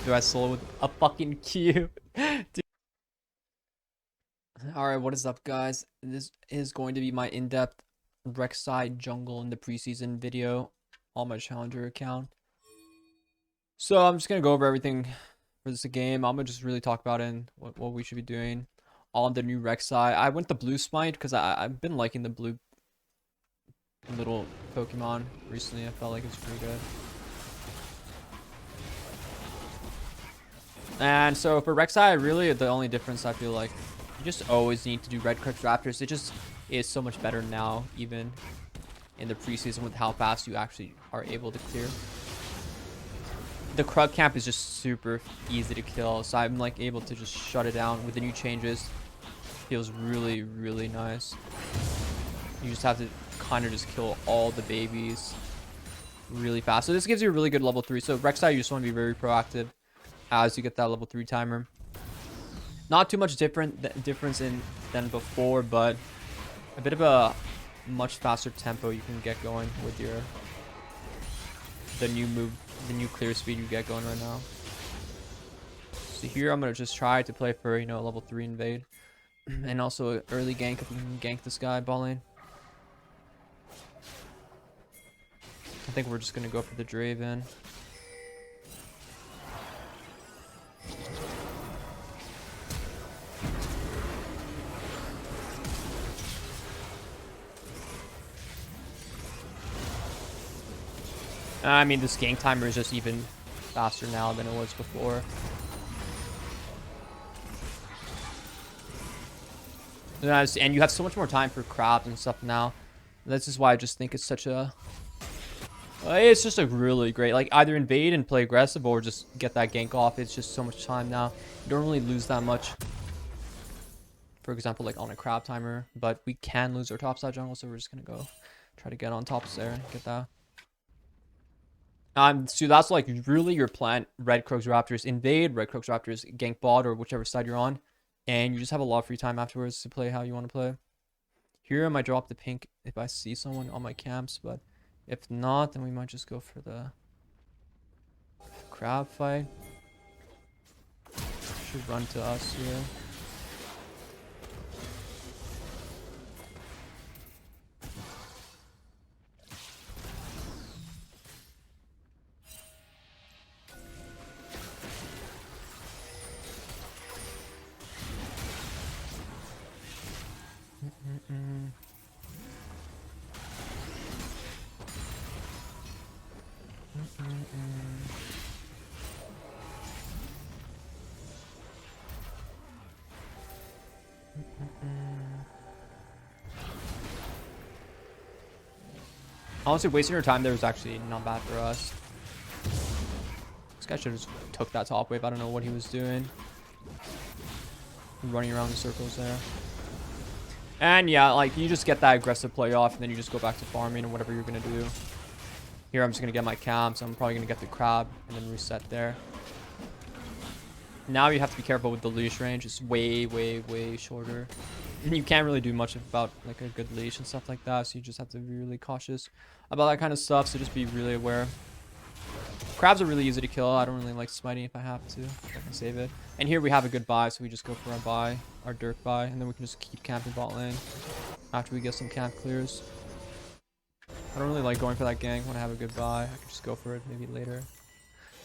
Do I solo with a fucking Q? Alright, what is up, guys? This is going to be my in-depth Rek'sai jungle in the preseason video on my challenger account. So I'm just gonna go over everything for this game. I'm gonna just really talk about it and what we should be doing on the new Rek'sai. I went the blue smite because I've been liking the blue little Pokemon recently. I felt like it's pretty good. And so for Rek'sai, really the only difference I feel like you just always need to do red Crux Raptors. It just is so much better now, even in the preseason, with how fast you actually are able to clear. The Krug camp is just super easy to kill, so I'm like able to just shut it down with the new changes. Feels really, really nice. You just have to kind of just kill all the babies really fast. So this gives you a really good level 3. So Rek'Sai, you just want to be very proactive as you get that level 3 timer. Not too much difference than before, but a bit of a much faster tempo you can get going with your the new clear speed you get going right now. So here I'm gonna just try to play for level 3 invade and also early gank if we can gank this guy ball lane. I think we're just gonna go for the Draven. I mean, this gank timer is just even faster now than it was before. And you have so much more time for crabs and stuff now. This is why I just think it's such a... It's just a really great... Like, either invade and play aggressive or just get that gank off. It's just so much time now. You don't really lose that much. For example, like on a crab timer. But we can lose our topside jungle, so we're just going to go try to get on top there and get that. So that's like really your plan. Red Crux Raptors invade, Red Crux Raptors gank bot or whichever side you're on. And you just have a lot of free time afterwards to play how you want to play. Here I might drop the pink if I see someone on my camps, but if not, then we might just go for the crab fight. Should run to us here. Honestly, wasting your time there was actually not bad for us. This guy should have just took that top wave. I don't know what he was doing. Running around the circles there. And yeah, like you just get that aggressive play off and then you just go back to farming and whatever you're going to do. Here I'm just going to get my camps. I'm probably going to get the crab and then reset there. Now you have to be careful with the leash range. It's way, way, way shorter. And you can't really do much about like a good leash and stuff like that. So you just have to be really cautious about that kind of stuff. So just be really aware. Crabs are really easy to kill. I don't really like smiting if I have to. I can save it. And here we have a good buy. So we just go for our buy, our dirt buy. And then we can just keep camping bot lane after we get some camp clears. I don't really like going for that gank when I have a good buy. I can just go for it maybe later.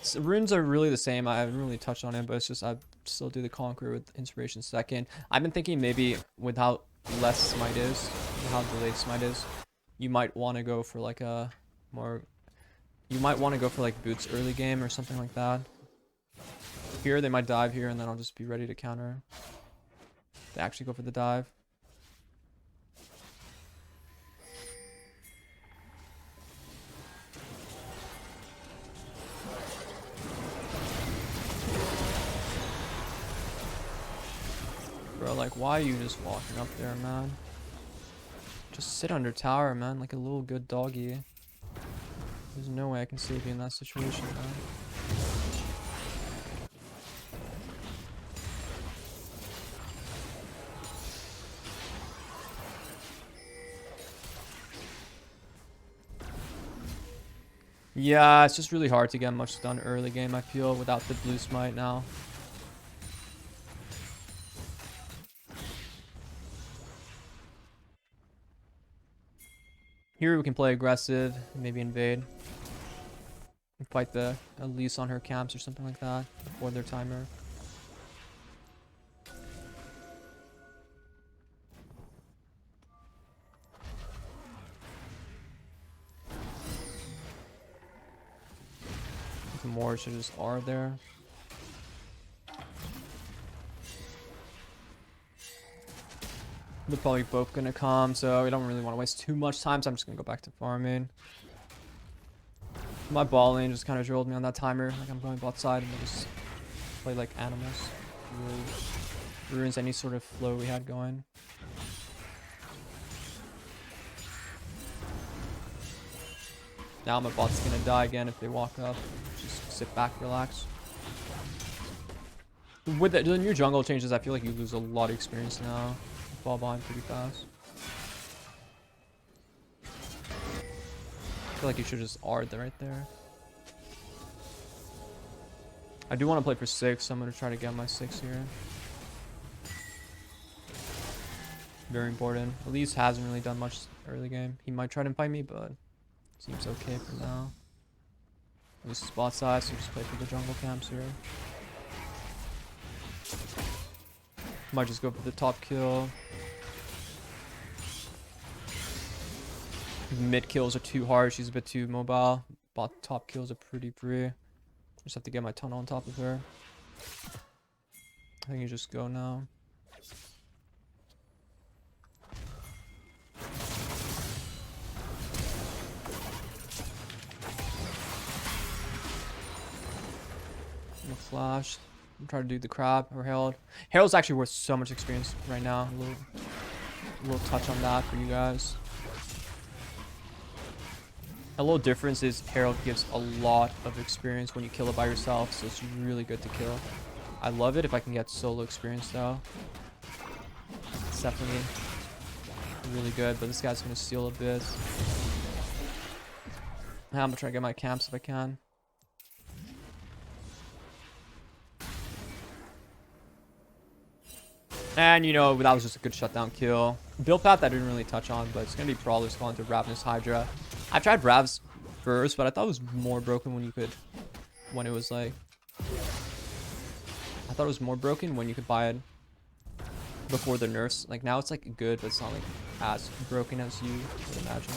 So runes are really the same. I haven't really touched on it, but it's just I still do the conqueror with inspiration second. I've been thinking maybe with how less smite is, how delayed smite is, you might want to go for like a more... You might want to go for like boots early game or something like that. Here they might dive here and then I'll just be ready to counter. They actually go for the dive. Bro, like, why are you just walking up there, man? Just sit under tower, man, like a little good doggy. There's no way I can save you in that situation, man. Yeah, it's just really hard to get much done early game, I feel, without the blue smite now. Here we can play aggressive, maybe invade. And fight the Elise on her camps or something like that before their timer. The more should just R there. They're probably both gonna come, so we don't really want to waste too much time, so I'm just gonna go back to farming. My ball lane just kind of drilled me on that timer. Like I'm going bot side and they just play like animals. Really ruins any sort of flow we had going. Now my bot's gonna die again if they walk up. Just sit back, relax. With the new jungle changes, I feel like you lose a lot of experience now. You fall behind pretty fast. I feel like you should just R right there. I do want to play for 6, so I'm going to try to get my 6 here. Very important. Elise hasn't really done much early game. He might try to fight me, but seems okay for now. Elise is bot side, so just play for the jungle camps here. Might just go for the top kill. Mid kills are too hard. She's a bit too mobile. Bot top kills are pretty free. Just have to get my tunnel on top of her. I think you just go now. No flash. I'm trying to do the crab or Herald. Herald's actually worth so much experience right now. A little touch on that for you guys. A little difference is Herald gives a lot of experience when you kill it by yourself, so it's really good to kill. I love it if I can get solo experience though. It's definitely really good, but this guy's gonna steal a bit. I'm gonna try to get my camps if I can. And you know, that was just a good shutdown kill. Build path I didn't really touch on, but it's gonna be probably spawned to Ravenous Hydra. I tried Ravs first, but I thought it was more broken when it was like, I thought it was more broken when you could buy it before the nerfs. Like now it's like good, but it's not like as broken as you would imagine.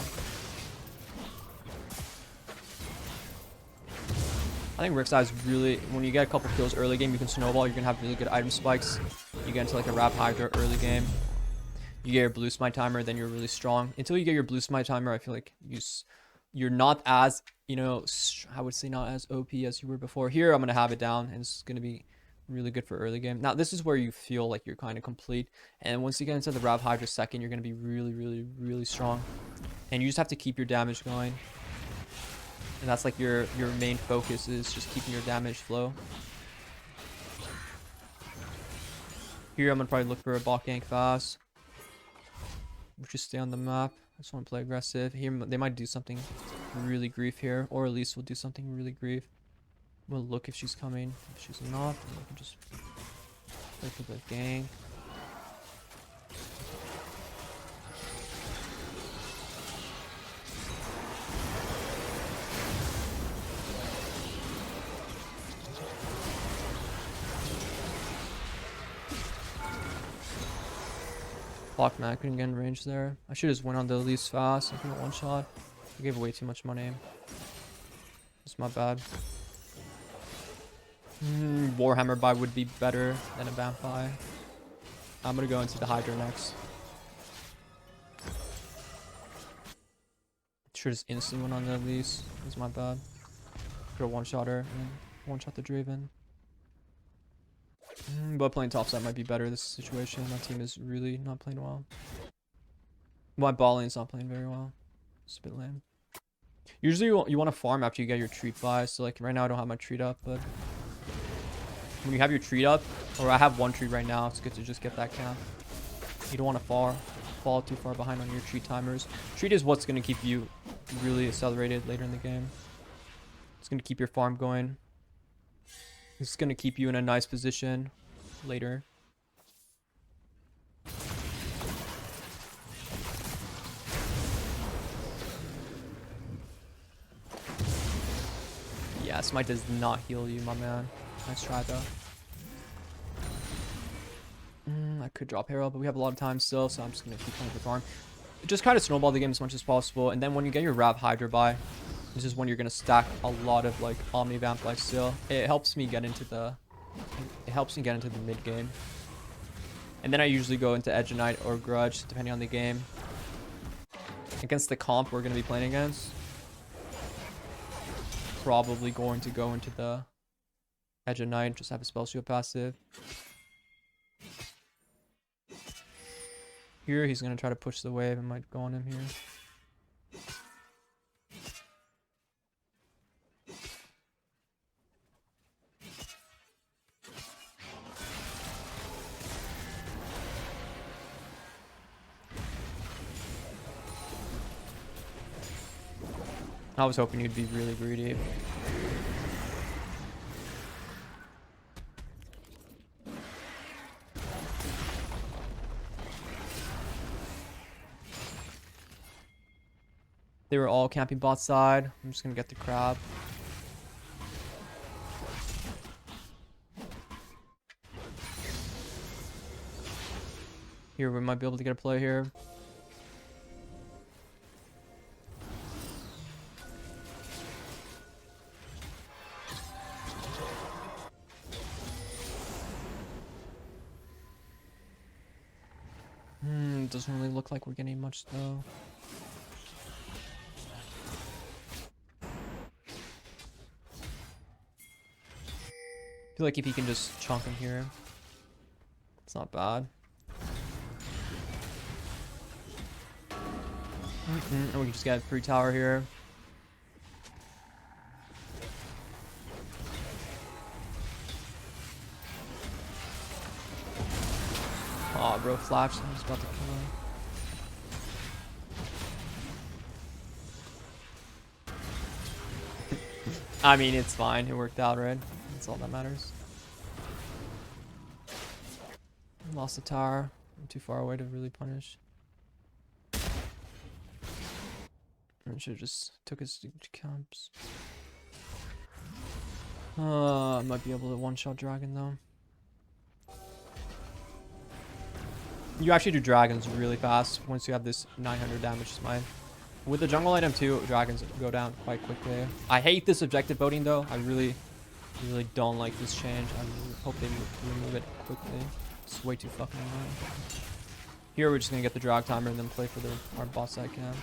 I think Rek'sai is really, when you get a couple kills early game, you can snowball. You're gonna have really good item spikes. You get into like a Rav Hydra early game. You get your blue smite timer, then you're really strong. Until you get your blue smite timer, I feel like you're not as, you know, I would say not as OP as you were before. Here, I'm gonna have it down, and it's gonna be really good for early game. Now, this is where you feel like you're kind of complete, and once you get into the Rav Hydra second, you're gonna be really, really, really strong, and you just have to keep your damage going. And that's like your main focus is just keeping your damage flow. Here, I'm gonna probably look for a bot gank fast. Just stay on the map. I just want to play aggressive. Here, they might do something really grief here, or at least we'll do something really grief. We'll look if she's coming. If she's not, then we can just play for the gank. Fuck man, I couldn't get in range there. I should just went on the least fast. I think one shot. I gave away too much money. It's my bad. Warhammer buy would be better than a vamp buy. I'm gonna go into the Hydra next. Should just instant went on the least. It's my bad. Could have one-shot her and then one-shot the Draven. But playing topside might be better this situation. My team is really not playing well. My ball lane's not playing very well. It's a bit lame. Usually you want to farm after you get your treat buy. So like right now I don't have my treat up, but when you have your treat up, or I have one treat right now, it's good to just get that camp. You don't want to fall too far behind on your treat timers. Treat is what's going to keep you really accelerated later in the game. It's going to keep your farm going. It's going to keep you in a nice position later. Yeah, Smite does not heal you, my man. Nice try, though. I could drop Herald, but we have a lot of time still, so I'm just going to keep playing for farm. Just kind of snowball the game as much as possible, and then when you get your Rav Hydra by, this is when you're going to stack a lot of, like, Omni Vamp life steal. It helps me get into the... It helps me get into the mid game. And then I usually go into Edge of Night or Grudge, depending on the game. Against the comp we're going to be playing against. Probably going to go into the Edge of Night, just have a spell shield passive. Here, he's going to try to push the wave and might go on him here. I was hoping you'd be really greedy. They were all camping bot side. I'm just gonna get the crab. Here, we might be able to get a play here. Doesn't really look like we're getting much though. I feel like if he can just chunk him here, it's not bad. And we can just get a free tower here. Aw, bro, flashed. I'm just about to kill him. I mean, it's fine. It worked out, right? That's all that matters. Lost the tower. I'm too far away to really punish. I should have just took his camps. I might be able to one-shot dragon though. You actually do dragons really fast once you have this 900 damage smite. With the jungle item too, dragons go down quite quickly. I hate this objective voting though. I really don't like this change. I really hope they remove it quickly. It's way too fucking annoying. Here we're just gonna get the drag timer and then play for our boss side camps.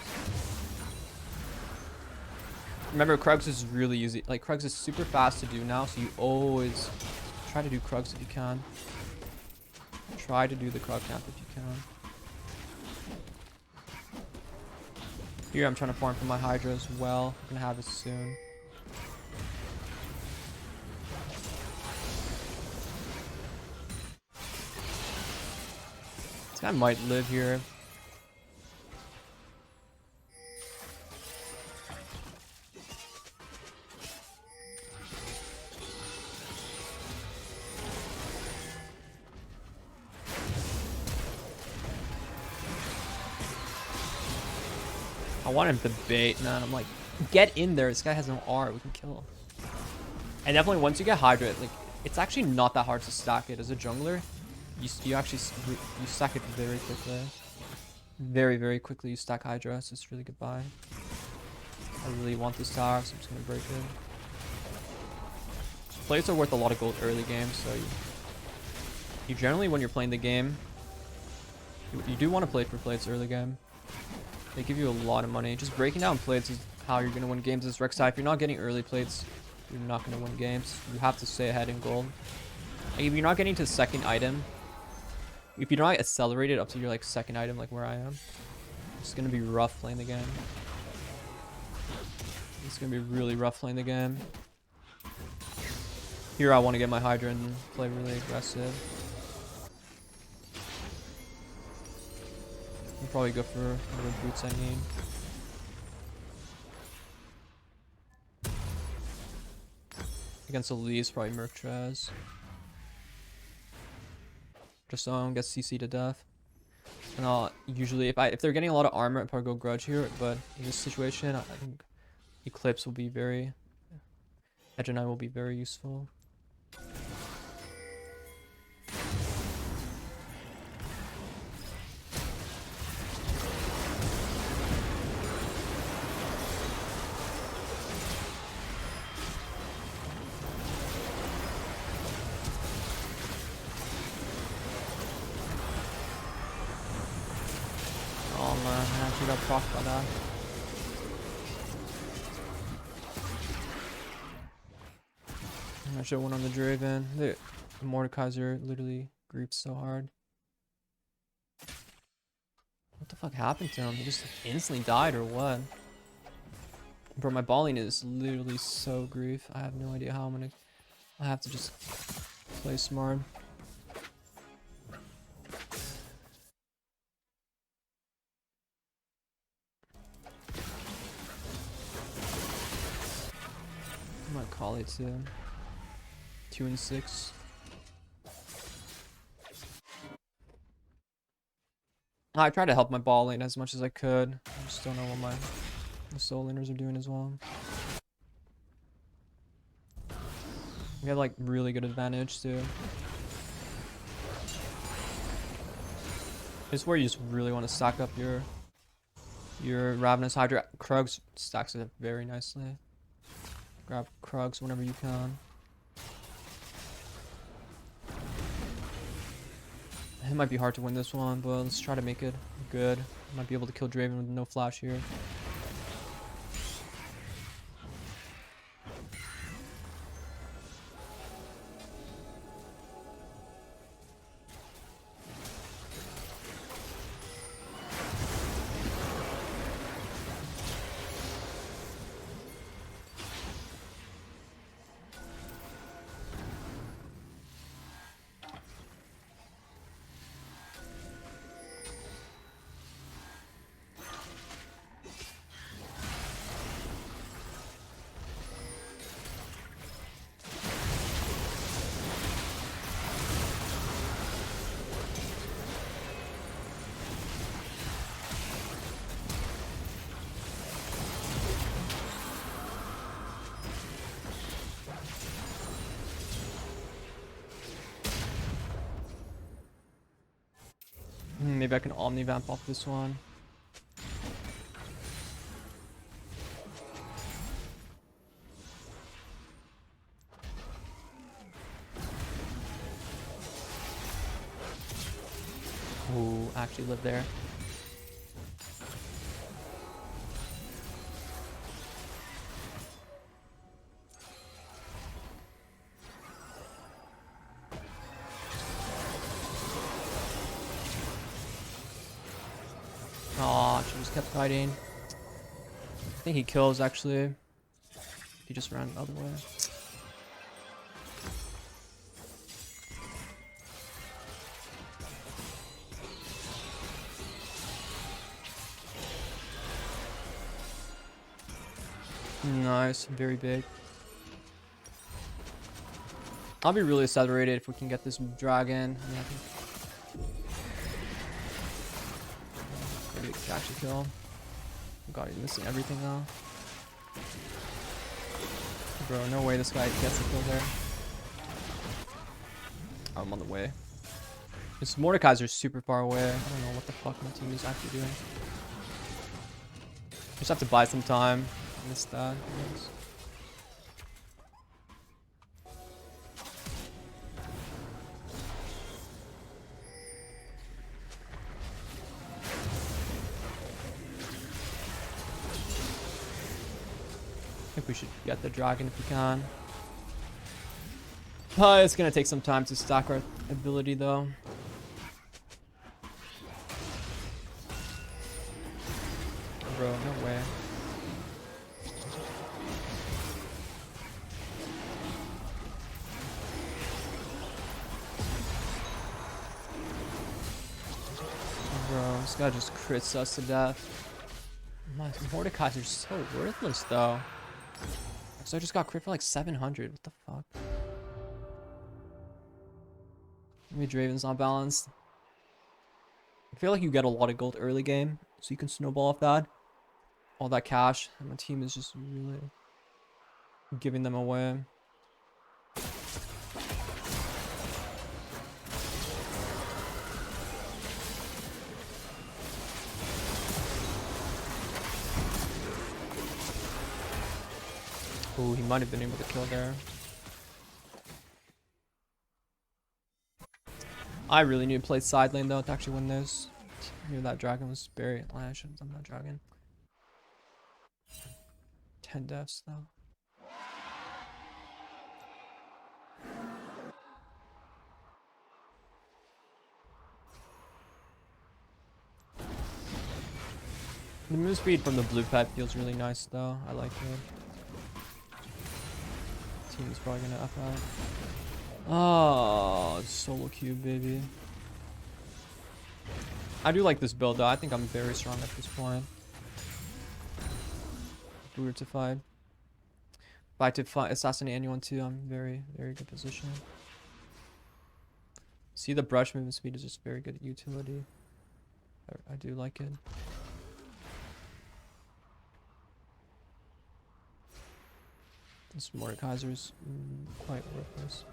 Remember, Krugs is really easy. Like, Krugs is super fast to do now, so you always try to do Krugs if you can. Try to do the Krug camp if you can. Here, I'm trying to farm for my Hydra as well. I'm gonna have it soon. This guy might live here. I want him to bait, man. I'm like, get in there. This guy has no R. We can kill him. And definitely once you get Hydra, like, it's actually not that hard to stack it. As a jungler, you actually stack it very quickly. Very quickly you stack Hydra, so it's really good buy. I really want this tower, so I'm just going to break it. Plates are worth a lot of gold early game, so you generally, when you're playing the game, you do want to play for plates early game. They give you a lot of money. Just breaking down plates is how you're going to win games as Rek'sai. If you're not getting early plates, you're not going to win games. You have to stay ahead in gold. Like if you're not getting to second item, if you're not accelerated up to your like second item like where I am, it's going to be rough playing the game. It's going to be really rough playing the game. Here I want to get my Hydra and play really aggressive. I'll probably go for whatever boots I need. Against Elise, probably Merc-Trez. Just so I don't get CC to death. And I'll usually, if they're getting a lot of armor, I'd probably go Grudge here. But in this situation, I think Eclipse will be very... Edge and I will be very useful. Oh man, I actually got procced by that. I should have went on the Draven. The Mordekaiser literally griefed so hard. What the fuck happened to him? He just instantly died or what? Bro, my balling is literally so grief. I have no idea how I'm gonna... I have to just play smart. I might call it too. 2 and 6. I tried to help my ball lane as much as I could. I just don't know what the soul laners are doing as well. We have like really good advantage too. It's where you just really want to stack up your Ravenous Hydra. Krugs stacks it up very nicely. Grab Krugs whenever you can. It might be hard to win this one, but let's try to make it good. Might be able to kill Draven with no flash here. Maybe I can Omni Vamp off this one. Ooh, actually live there. Aw, she just kept fighting. I think he kills actually. He just ran the other way. Nice, very big. I'll be really saturated if we can get this dragon. I mean, I think maybe we can actually kill. Oh god, he's missing everything now. Bro, no way this guy gets a kill there. Oh, I'm on the way. This Mordekaiser's super far away. I don't know what the fuck my team is actually doing. Just have to buy some time. I missed that, I guess. I think we should get the dragon if we can. It's gonna take some time to stack our ability though. Bro, no way. Bro, this guy just crits us to death. My Mordekaiser's so worthless though. So I just got crit for like 700. What the fuck? Maybe Draven's not balanced. I feel like you get a lot of gold early game, so you can snowball off that. All that cash, and my team is just really giving them away. Oh, he might have been able to kill there. I really need to play side lane though to actually win this. Maybe that dragon was buried. I should have done that dragon. 10 deaths though. The move speed from the blue pet feels really nice though. I like it. Team is probably gonna F out. Oh, solo cube, baby. I do like this build though. I think I'm very strong at this point. If we were to fight. If I could assassinate anyone too, I'm very, very good position. See, the brush movement speed is just very good utility. I do like it. This Mordekaiser's quite worthless.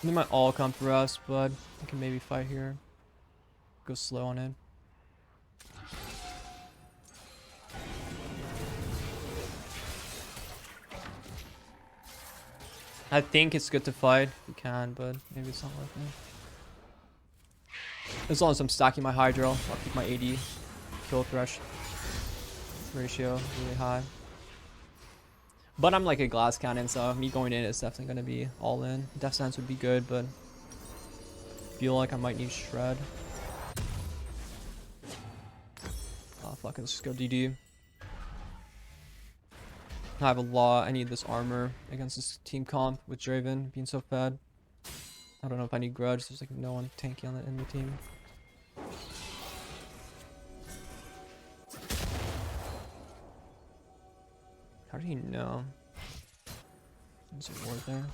They might all come for us, but we can maybe fight here. Go slow on it. I think it's good to fight if we can, but maybe it's not worth it. As long as I'm stacking my Hydro, I'll keep my AD kill thresh ratio really high. But I'm like a glass cannon, so me going in is definitely going to be all in. Death Sense would be good, but feel like I might need Shred. Oh fuck, let's just go DD. I have a lot. I need this armor against this team comp with Draven being so fed. I don't know if I need Grudge. There's like no one tanky on the enemy team. How do you know? There's a ward there.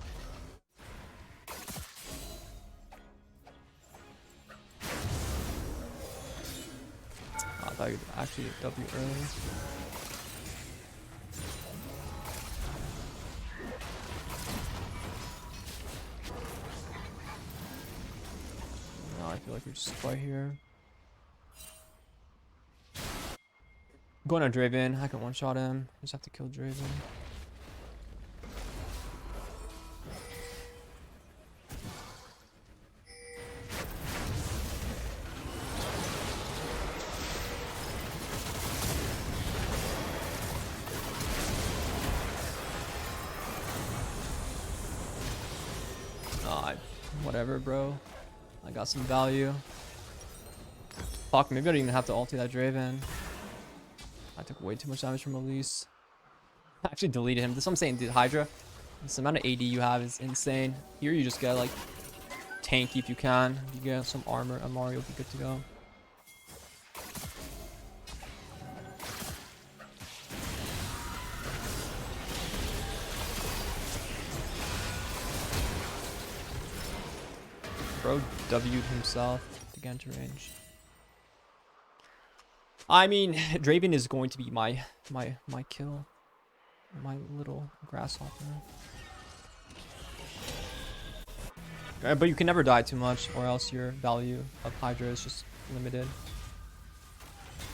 Oh, I thought you'd actually W early. No, I feel like we're just right here. Going on Draven, I can one-shot him. Just have to kill Draven. Whatever, bro. I got some value. Fuck, maybe I don't even have to ulti that Draven. I took way too much damage from Elise. I actually deleted him. This is what I'm saying, dude. Hydra. This amount of AD you have is insane. Here you just get like tanky if you can. You get some armor, Inori will be good to go. Bro W'd himself to get into range. I mean, Draven is going to be my kill. My little grasshopper. But you can never die too much, or else your value of Hydra is just limited.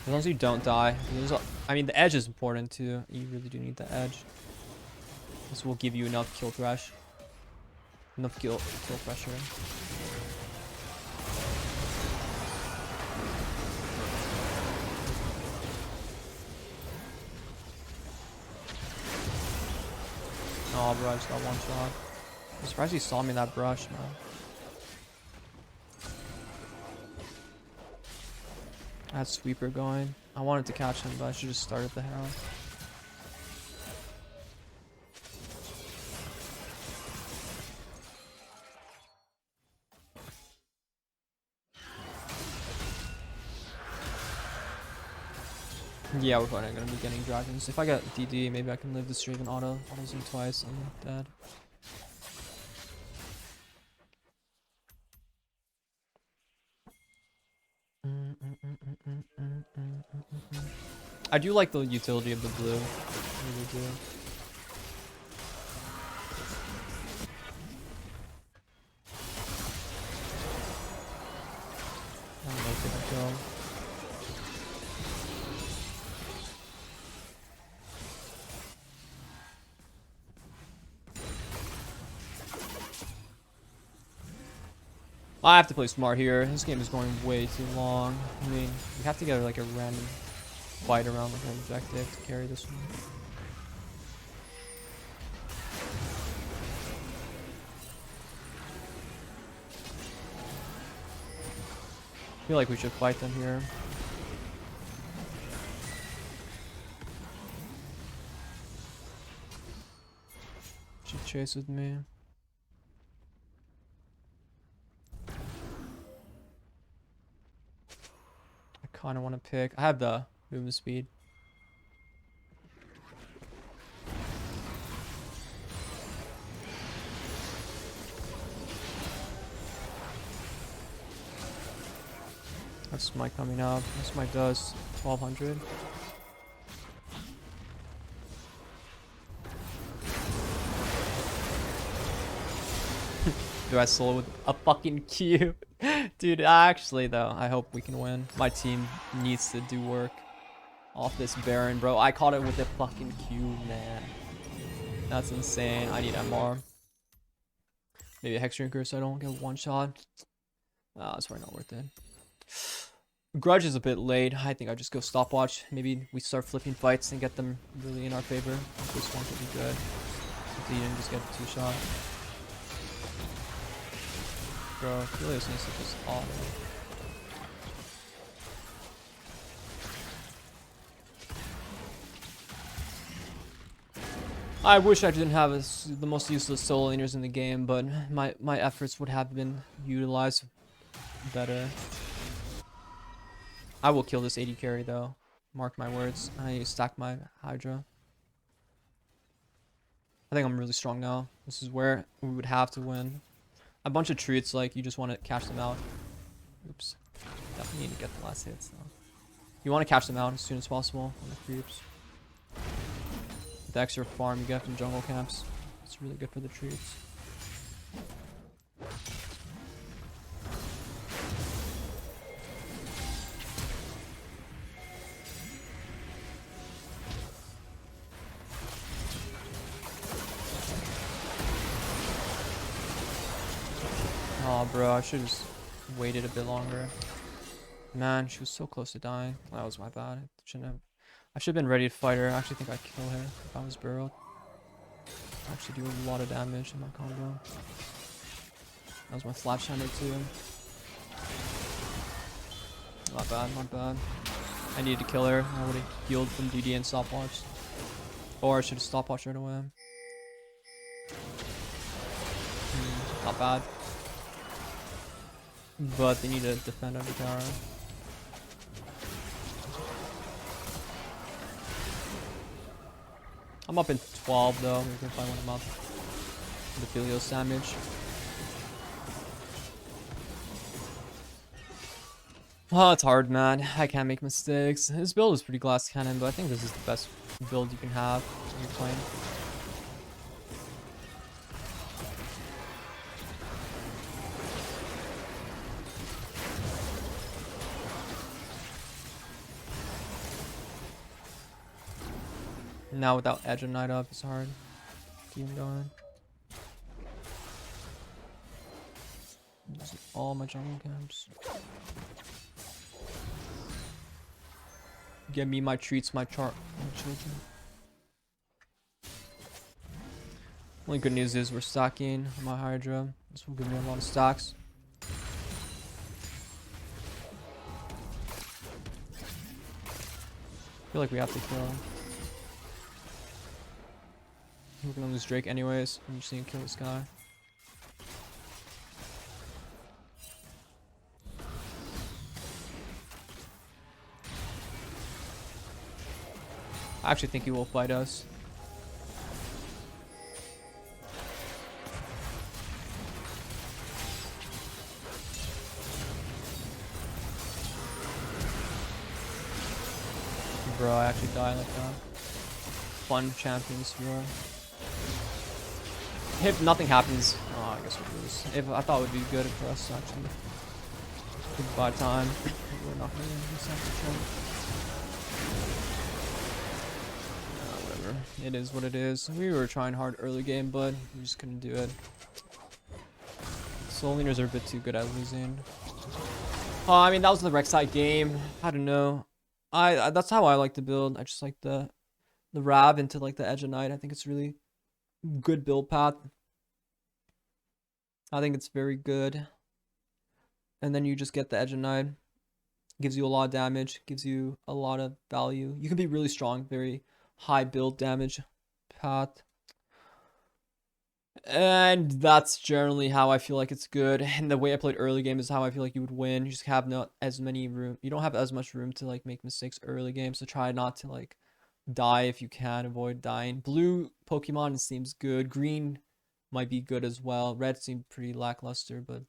As long as you don't die. I mean, the edge is important too. You really do need the edge. This will give you enough kill thresh. Enough kill pressure. Oh, bro, I just got one shot. I'm surprised he saw me in that brush, man. I had sweeper going. I wanted to catch him, but I should just started the Herald. Yeah, we're probably gonna be getting dragons. If I get DD, maybe I can live this Draven autos him twice. I'm dead. I do like the utility of the blue. I really do. I don't know if they can kill. I have to play smart here. This game is going way too long. I mean, we have to get like a random fight around like an objective to carry this one. I feel like we should fight them here. Should chase with me. I kind of want to pick. I have the movement speed. That's my coming up. That's my does 1200. Do I solo with a fucking Q? Dude, actually though, I hope we can win. My team needs to do work off this Baron, bro. I caught it with a fucking Q, man. That's insane. I need MR. Maybe a Hex Drinker so I don't get one shot. It's probably not worth it. Grudge is a bit late. I think I just go stopwatch. Maybe we start flipping fights and get them really in our favor. This one could be good. If he didn't just get the 2-shot. Bro, Helios needs to just auto. I wish I didn't have the most useless solo laners in the game, but my efforts would have been utilized better. I will kill this 80 carry though. Mark my words. I need to stack my Hydra. I think I'm really strong now. This is where we would have to win. A bunch of treats, like you just want to catch them out. Oops. Definitely need to get the last hits though. You want to catch them out as soon as possible on the creeps. The extra farm you get from jungle camps. It's really good for the treats. Oh, bro, I should have just waited a bit longer. Man, she was so close to dying. That was my bad. I should have been ready to fight her. I actually think I'd kill her if I was burrowed. I actually do a lot of damage in my combo. That was my flash hammer too. Not bad, not bad. I needed to kill her. I would have healed from DD and stopwatch. Or I should have stopwatched right away. Not bad. But they need to defend under tower. I'm up in 12 though. We can find one of them up. The Philios damage. Oh, it's hard, man. I can't make mistakes. This build is pretty glass cannon, but I think this is the best build you can have when you're playing. Now without Edge and Night up, it's hard. Keep him going. These are all my jungle camps. Give me my treats, my chart, my children. Only good news is we're stacking my Hydra. This will give me a lot of stacks. I feel like we have to kill him. We're gonna lose Drake anyways. I'm just gonna kill this guy. I actually think he will fight us. Bro, I actually died like that. Fun champions, bro. If nothing happens, oh, I guess we'll lose. If I thought it would be good for us to actually goodbye time. We're not gonna win this actually. Whatever. It is what it is. We were trying hard early game, but we just couldn't do it. Soul leaders are a bit too good at losing. I mean, that was the Rek'sai game. I don't know. I that's how I like to build. I just like the Rab into like the Edge of Night. I think it's really good build path. I think it's very good. And then you just get the Edge of Night. Gives you a lot of damage. Gives you a lot of value. You can be really strong. Very high build damage path. And that's generally how I feel like it's good. And the way I played early game is how I feel like you would win. You just have not as many room. You don't have as much room to like make mistakes early game. So try not to like die if you can. Avoid dying. Blue Pokemon seems good. Green might be good as well. Red seemed pretty lackluster, but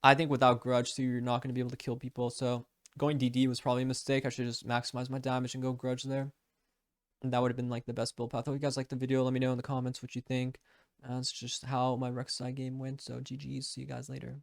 I think without Grudge too, you're not going to be able to kill people. So going DD was probably a mistake. I should just maximize my damage and go Grudge there. And that would have been like the best build path. I hope you guys liked the video. Let me know in the comments what you think. That's just how my Rek'sai game went. So GG's. See you guys later.